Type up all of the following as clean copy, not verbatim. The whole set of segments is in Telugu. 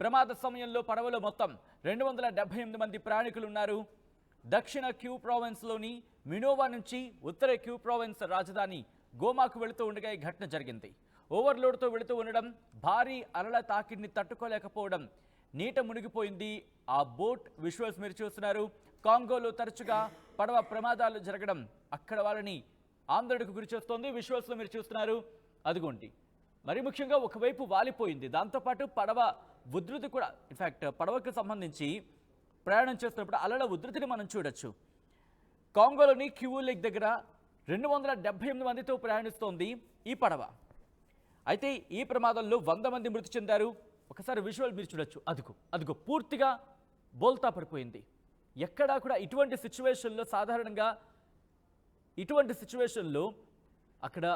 ప్రమాద సమయంలో పడవలో మొత్తం 278 మంది ప్రయాణికులు ఉన్నారు. దక్షిణ క్యూ ప్రావిన్స్లోని మినోవా నుంచి ఉత్తర క్యూ ప్రావిన్స్ రాజధాని గోమాకు వెళుతూ ఉండగా ఈ ఘటన జరిగింది. ఓవర్లోడ్తో వెళుతూ ఉండడం, భారీ అలల తాకిడిని తట్టుకోలేకపోవడం, నీట మునిగిపోయింది ఆ బోట్. విజువల్స్ మీరు చూస్తున్నారు. కాంగోలో తరచుగా పడవ ప్రమాదాలు జరగడం అక్కడ వాళ్ళని ఆందోళనకు గురి చేస్తోంది. విజువల్స్లో మీరు చూస్తున్నారు. అదిగోండి, మరి ముఖ్యంగా ఒకవైపు వాలిపోయింది. దాంతోపాటు పడవ ఉధృతి కూడా, ఇన్ఫ్యాక్ట్ పడవకు సంబంధించి ప్రయాణం చేస్తున్నప్పుడు అలల ఉధృతిని మనం చూడొచ్చు. కాంగోలోని క్యూ లేక్ దగ్గర 278 మందితో ప్రయాణిస్తోంది ఈ పడవ. అయితే ఈ ప్రమాదంలో 100 మంది మృతి చెందారు. ఒకసారి విజువల్ మీరు చూడొచ్చు. అదిగో పూర్తిగా బోల్తా పడిపోయింది. ఎక్కడా కూడా ఇటువంటి సిచ్యువేషన్లో, సాధారణంగా ఇటువంటి సిచ్యువేషన్లో అక్కడ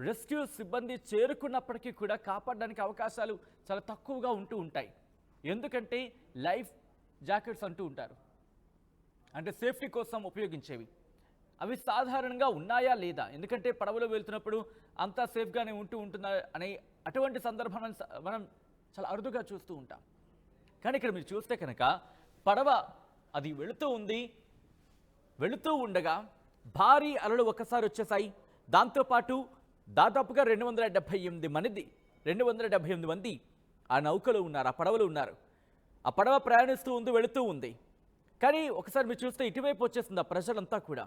రెస్క్యూ సిబ్బంది చేరుకున్నప్పటికీ కూడా కాపాడడానికి అవకాశాలు చాలా తక్కువగా ఉంటూ ఉంటాయి. ఎందుకంటే లైఫ్ జాకెట్స్ అంటూ ఉంటారు, అంటే సేఫ్టీ కోసం ఉపయోగించేవి. అవి సాధారణంగా ఉన్నాయా లేదా, ఎందుకంటే పడవలో వెళ్తున్నప్పుడు అంతా సేఫ్గానే ఉంటుందా అనే అటువంటి సందర్భాలను మనం చాలా అరుదుగా చూస్తూ ఉంటాం. కానీ ఇక్కడ మీరు చూస్తే కనుక పడవ అది వెళుతూ ఉండగా భారీ అలలు ఒక్కసారి వచ్చేసాయి. దాంతోపాటు దాదాపుగా 278 మంది ఆ నౌకలో ఉన్నారు, ఆ పడవలో ఉన్నారు. ఆ పడవ ప్రయాణిస్తూ ఉంది, వెళుతూ ఉంది. కానీ ఒకసారి మీరు చూస్తే ఇటువైపు వచ్చేస్తుంది ఆ ప్రజలంతా కూడా.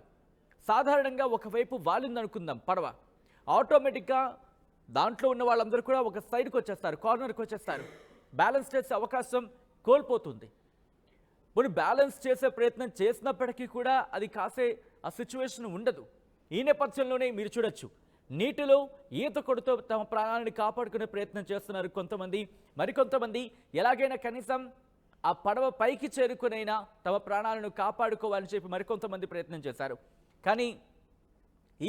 సాధారణంగా ఒకవైపు వాలిందనుకుందాం పడవ, ఆటోమేటిక్గా దాంట్లో ఉన్న వాళ్ళందరూ కూడా ఒక సైడ్కి వచ్చేస్తారు, కార్నర్కి వచ్చేస్తారు. బ్యాలెన్స్ చేసే అవకాశం కోల్పోతుంది. పోనీ బ్యాలెన్స్ చేసే ప్రయత్నం చేసినప్పటికీ కూడా అది కాసే ఆ సిచ్యువేషన్ ఉండదు. ఈ నేపథ్యంలోనే మీరు చూడొచ్చు, నీటిలో ఈత కొడుతూ తమ ప్రాణాలను కాపాడుకునే ప్రయత్నం చేస్తున్నారు కొంతమంది. మరికొంతమంది ఎలాగైనా కనీసం ఆ పడవ పైకి చేరుకునైనా తమ ప్రాణాలను కాపాడుకోవాలని చెప్పి మరికొంతమంది ప్రయత్నం చేశారు. కానీ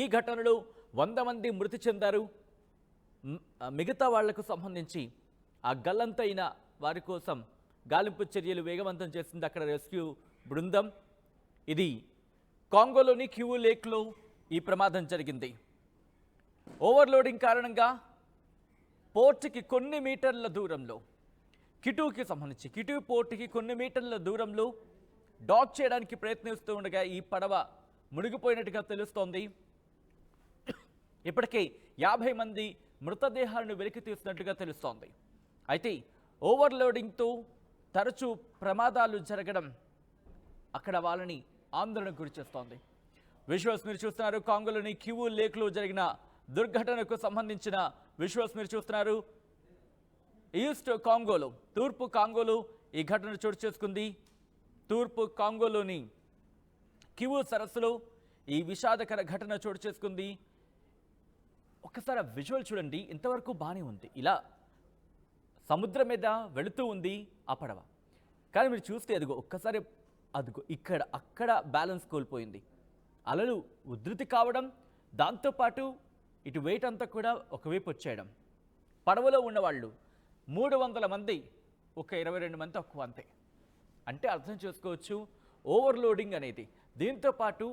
ఈ ఘటనలో 100 మంది మృతి చెందారు. మిగతా వాళ్లకు సంబంధించి ఆ గల్లంతైన వారి కోసం గాలింపు చర్యలు వేగవంతం చేసింది అక్కడ రెస్క్యూ బృందం. ఇది కాంగోలోని క్యూ లేక్లో ఈ ప్రమాదం జరిగింది. ఓవర్లోడింగ్ కారణంగా పోర్టుకి కొన్ని మీటర్ల దూరంలో, కిటూకి సంబంధించి కిటూ పోర్టుకి కొన్ని మీటర్ల దూరంలో డాక్ చేయడానికి ప్రయత్నిస్తూ ఉండగా ఈ పడవ మునిగిపోయినట్టుగా తెలుస్తోంది. ఇప్పటికే 50 మంది మృతదేహాలను వెలికి తీస్తున్నట్టుగా తెలుస్తోంది. అయితే ఓవర్లోడింగ్తో తరచూ ప్రమాదాలు జరగడం అక్కడ వాళ్ళని ఆందోళనకు గురి చేస్తోంది. విజువల్స్ మీరు చూస్తున్నారు. కాంగోలోని క్యూ లేక్లో జరిగిన దుర్ఘటనకు సంబంధించిన విజువల్స్ మీరు చూస్తున్నారు. ఈస్ట్ కాంగోలో, తూర్పు కాంగోలో ఈ ఘటన చోటు చేసుకుంది. తూర్పు కాంగోలోని క్యూ సరస్సులో ఈ విషాదకర ఘటన చోటు చేసుకుంది. ఒక్కసారి విజువల్ చూడండి, ఇంతవరకు బాగానే ఉంది, ఇలా సముద్రం మీద వెళుతూ ఉంది ఆ పడవ. కానీ మీరు చూస్తే ఒక్కసారి అక్కడ బ్యాలెన్స్ కోల్పోయింది. అలలు ఉధృతి కావడం, దాంతోపాటు ఇటు వెయిట్ అంతా కూడా ఒకవైపు వచ్చేయడం. పడవలో ఉన్నవాళ్ళు 300 మంది, ఒక 22 మంది తక్కువ అంతే. అంటే అర్థం చేసుకోవచ్చు ఓవర్లోడింగ్ అనేది. దీంతోపాటు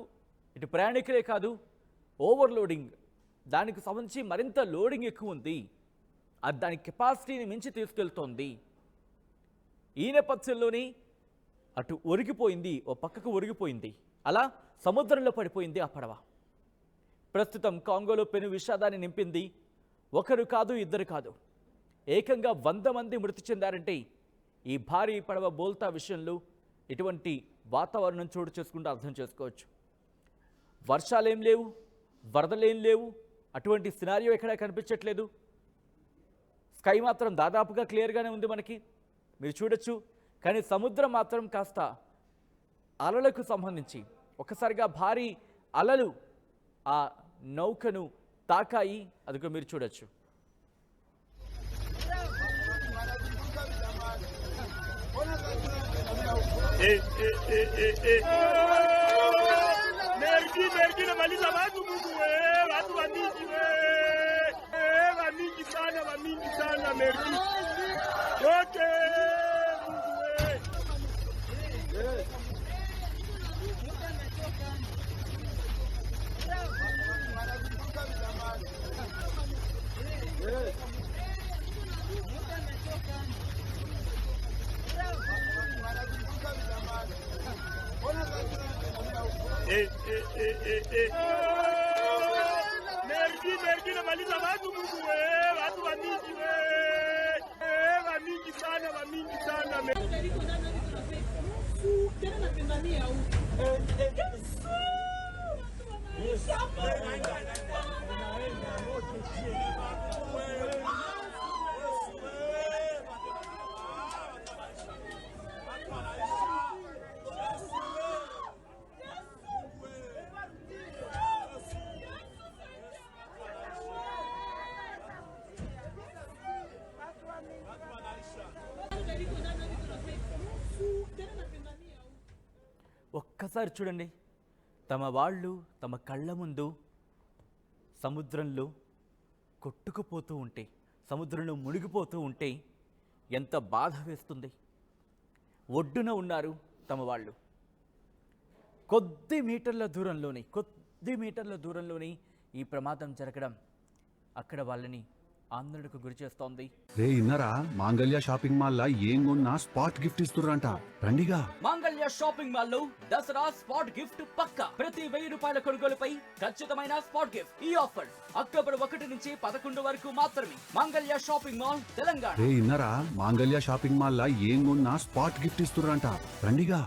ఇటు ప్రయాణికులే కాదు, ఓవర్లోడింగ్, దానికి సంబంధించి మరింత లోడింగ్ ఎక్కువ ఉంది, అది దాని కెపాసిటీని మించి తీసుకెళ్తోంది. ఈ నేపథ్యంలోనే అటు ఒరిగిపోయింది, ఓ పక్కకు ఒరిగిపోయింది, అలా సముద్రంలో పడిపోయింది ఆ పడవ. ప్రస్తుతం కాంగోలో పెను విషాదాన్ని నింపింది. ఒకరు కాదు, ఇద్దరు కాదు, ఏకంగా 100 మంది మృతి చెందారంటే ఈ భారీ పడవ బోల్తా విషయంలో ఇటువంటి వాతావరణం చోటు చేసుకుంటూ అర్థం చేసుకోవచ్చు. వర్షాలేం లేవు, వరదలేం లేవు, అటువంటి సినారియో ఎక్కడా కనిపించట్లేదు. స్కై మాత్రం దాదాపుగా క్లియర్గానే ఉంది మనకి, మీరు చూడొచ్చు. కానీ సముద్రం మాత్రం కాస్త అలలకు సంబంధించి ఒక్కసారిగా భారీ అలలు ఆ నౌకను తాకాయి. అదిగో మీరు చూడొచ్చు. Mergi namaliza watu Mungu watu wamingi sana. ఒక్కసారి చూడండి, తమ వాళ్ళు తమ కళ్ళ ముందు సముద్రంలో కొట్టుకుపోతూ ఉంటే, సముద్రంలో మునిగిపోతూ ఉంటే ఎంత బాధ వేస్తుంది. ఒడ్డున ఉన్నారు తమ వాళ్ళు. కొద్ది మీటర్ల దూరంలోని ఈ ప్రమాదం జరగడం అక్కడ వాళ్ళని ఆందోళనకు గురి చేస్తోంది. రే ఇన్నరా, మాంగళ్య షాపింగ్ మాల్ లా ఏం కొన్నా స్పాట్ గిఫ్ట్ ఇస్తుర్రంట. రండిగా. మాంగళ్య షాపింగ్ మాల్ లో దసరా స్పాట్ గిఫ్ట్ పక్కా. ప్రతి 1000 రూపాయల కొనుగోలుపై ఖచ్చితమైన స్పాట్ గిఫ్ట్. ఈ ఆఫర్ అక్టోబర్ 1 నుంచి 11 వరకు మాత్రమే. మాంగళ్య షాపింగ్ మాల్, తెలంగాణ. రే ఇన్నరా, మాంగళ్య షాపింగ్ మాల్ లా ఏం కొన్నా స్పాట్ గిఫ్ట్ ఇస్తుర్రంట. రండిగా.